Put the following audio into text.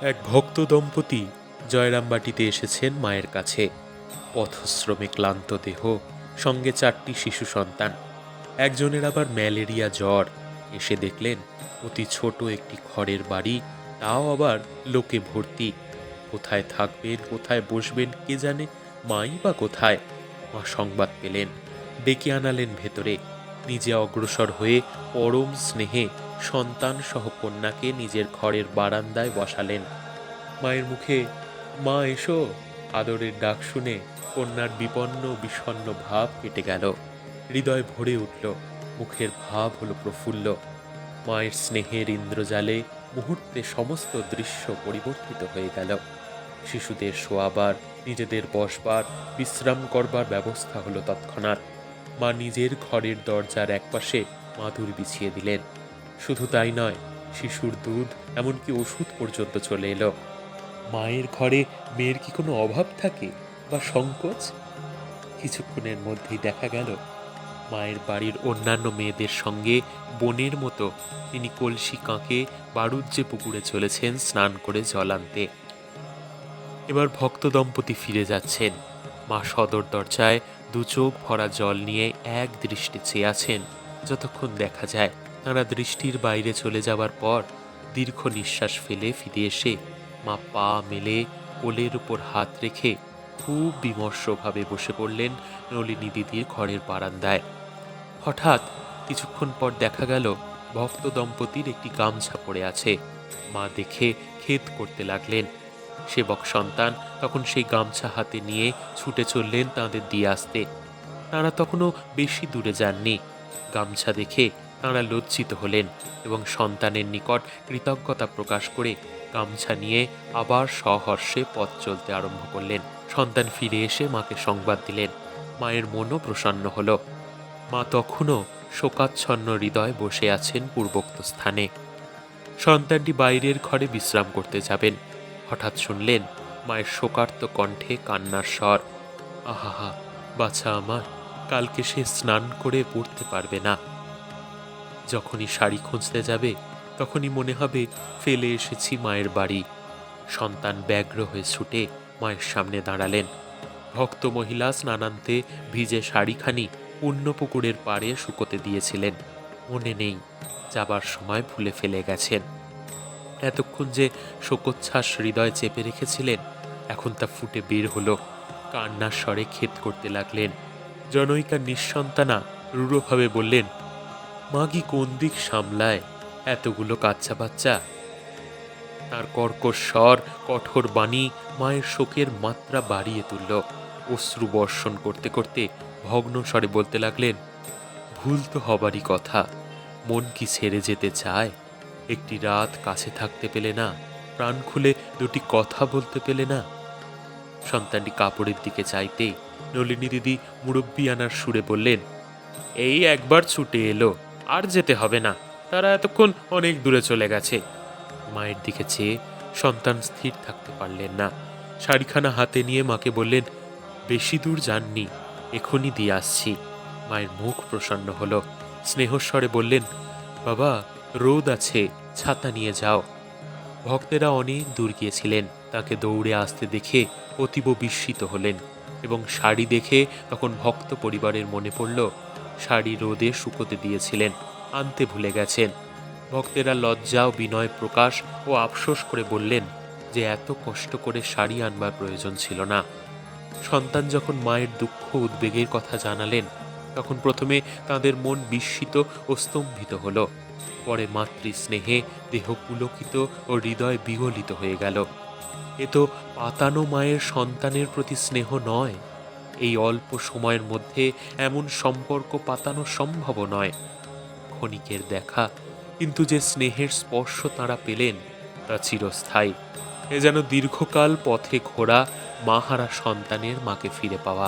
এক ভক্ত দম্পতি জয়রামবাটিতে এসেছেন মায়ের কাছে। পথশ্রমে ক্লান্ত দেহ, সঙ্গে 4টি শিশু সন্তান। একজনের আবার ম্যালেরিয়া জ্বর। এসে দেখলেন অতি ছোট একটি খড়ের বাড়ি, তাও আবার লোকে ভর্তি। কোথায় থাকবেন, কোথায় বসবেন কে জানে, মাই বা কোথায়। মা সংবাদ পেলেন, ডেকে আনালেন ভেতরে। নিজে অগ্রসর হয়ে পরম স্নেহে সন্তান সহ কন্যাকে নিজের ঘরের বারান্দায় বসালেন। মায়ের মুখে মা এসো আদরের ডাক শুনে কন্যার বিপন্ন বিষণ্ণ ভাব কেটে গেল। হৃদয় ভরে উঠল, মুখের ভাব হলো প্রফুল্ল। মায়ের স্নেহের ইন্দ্রজালে মুহূর্তে সমস্ত দৃশ্য পরিবর্তিত হয়ে গেল। শিশুদের শোয়াবার, নিজেদের বসবার, বিশ্রাম করবার ব্যবস্থা হলো তৎক্ষণাৎ। মা নিজের ঘরের দরজার একপাশে মাদুর বিছিয়ে দিলেন। শুধু তাই নয়, শিশুর দুধ এমনকি ওষুধ পর্যন্ত চলে এলো। মায়ের ঘরে মেয়ের কি কোনো অভাব থাকে বা সংকোচ? কিছুক্ষণের মধ্যেই দেখা গেল মায়ের বাড়ির অন্যান্য মেয়েদের সঙ্গে বোনের মতো তিনি কলসি কাঁকে বাড়ুজ্যে পুকুরে চলেছেন স্নান করে জল আনতে। এবার ভক্ত দম্পতি ফিরে যাচ্ছেন। মা সদর দরজায় দু চোখ ভরা জল নিয়ে এক দৃষ্টি চেয়ে আছেন, যতক্ষণ দেখা যায় তাঁরা দৃষ্টির বাইরে চলে যাবার পর দীর্ঘ নিঃশ্বাস ফেলে ফিরে এসে মা পা মেলে কোলের উপর হাত রেখে খুব বিমর্ষভাবে বসে পড়লেন নলিনী দিদির ঘরের বারান্দায়। হঠাৎ কিছুক্ষণ পর দেখা গেল ভক্ত দম্পতির একটি গামছা পড়ে আছে। মা দেখে খেদ করতে লাগলেন। সেবক সন্তান তখন সেই গামছা হাতে নিয়ে ছুটে চললেন তাঁদের দিয়ে আসতে। তাঁরা তখনও বেশি দূরে যাননি। গামছা দেখে তাঁরা লজ্জিত হলেন এবং সন্তানের নিকট কৃতজ্ঞতা প্রকাশ করে গামছা নিয়ে আবার সহর্ষে পথ চলতে আরম্ভ করলেন। সন্তান ফিরে এসে মাকে সংবাদ দিলেন। মায়ের মনও প্রসন্ন হলো। মা তখনও শোকাচ্ছন্ন হৃদয় বসে আছেন পূর্বোক্ত স্থানে। সন্তানটি বাইরের ঘরে বিশ্রাম করতে যাবেন। হঠাৎ শুনলেন মায়ের শোকার্ত কণ্ঠে কান্নার স্বর। আহা, বাছা আমার, কালকে সে স্নান করে পড়তে পারবে না। যখনই শাড়ি খুঁজতে যাবে তখনই মনে হবে ফেলে এসেছি মায়ের বাড়ি। সন্তান ব্যগ্র হয়ে ছুটে মায়ের সামনে দাঁড়ালেন। ভক্ত মহিলা স্নানান্তে ভিজে শাড়িখানি পুণ্যপুকুরের পাড়ে শুকোতে দিয়েছিলেন। মনে নেই, যাবার সময় ভুলে ফেলে গেছেন। এতক্ষণ যে শোকোচ্ছ্বাস হৃদয় চেপে রেখেছিলেন, এখন তা ফুটে বের হলো। কান্নার স্বরে খেদ করতে লাগলেন। জনৈকা নিঃসন্তানা রূঢ়ভাবে বললেন, মাগি কোন দিক সামলায় এতগুলো কাচ্চা বাচ্চা? তার কর্কশ স্বর, কঠোর বাণী মায়ের শোকের মাত্রা বাড়িয়ে তুলল। অশ্রু বর্ষণ করতে করতে ভগ্ন স্বরে বলতে লাগলেন, ভুল তো হবারই কথা। মন কি ছেড়ে যেতে চায়? একটি রাত কাছে থাকতে পেলে না? প্রাণ খুলে দুটি কথা বলতে পেলে না? সন্তানটি কাপড়ের দিকে চাইতেই নলিনী দিদি মুরব্বি আনার সুরে বললেন, এই একবার ছুটে এলো, আর যেতে হবে না। তারা এতক্ষণ অনেক দূরে চলে গেছে। মায়ের দিকে চেয়ে সন্তান স্থির থাকতে পারলেন না। শাড়িখানা হাতে নিয়ে মাকে বললেন, বেশি দূর যাননি, এখনই দিয়ে আসছি। মায়ের মুখ প্রসন্ন হলো। স্নেহস্বরে বললেন, বাবা, রোদ আছে, ছাতা নিয়ে যাও। ভক্তেরা অনেক দূর গিয়েছিলেন। তাকে দৌড়ে আসতে দেখে অতীব বিস্মিত হলেন এবং শাড়ি দেখে তখন ভক্ত পরিবারের মনে পড়ল শাড়ি রোদে শুকোতে দিয়েছিলেন, আনতে ভুলে গেছেন। ভক্তেরা লজ্জা ও বিনয় প্রকাশ ও আফসোস করে বললেন যে এত কষ্ট করে শাড়ি আনবার প্রয়োজন ছিল না। সন্তান যখন মায়ের দুঃখ উদ্বেগের কথা জানালেন, তখন প্রথমে তাদের মন বিস্মিত ও স্তম্ভিত হল। পরে মাতৃস্নেহে দেহ পুলকিত ও হৃদয় বিগলিত হয়ে গেল। এ তো পাতানো মায়ের সন্তানের প্রতি স্নেহ নয়। এই অল্প সময়ের মধ্যে এমন সম্পর্ক পাতানো সম্ভব নয়। ক্ষণিকের দেখা, কিন্তু যে স্নেহের স্পর্শ তাঁরা পেলেন তা চিরস্থায়ী। এ যেন দীর্ঘকাল পথে ঘোরা মাহারা সন্তানের মাকে ফিরে পাওয়া।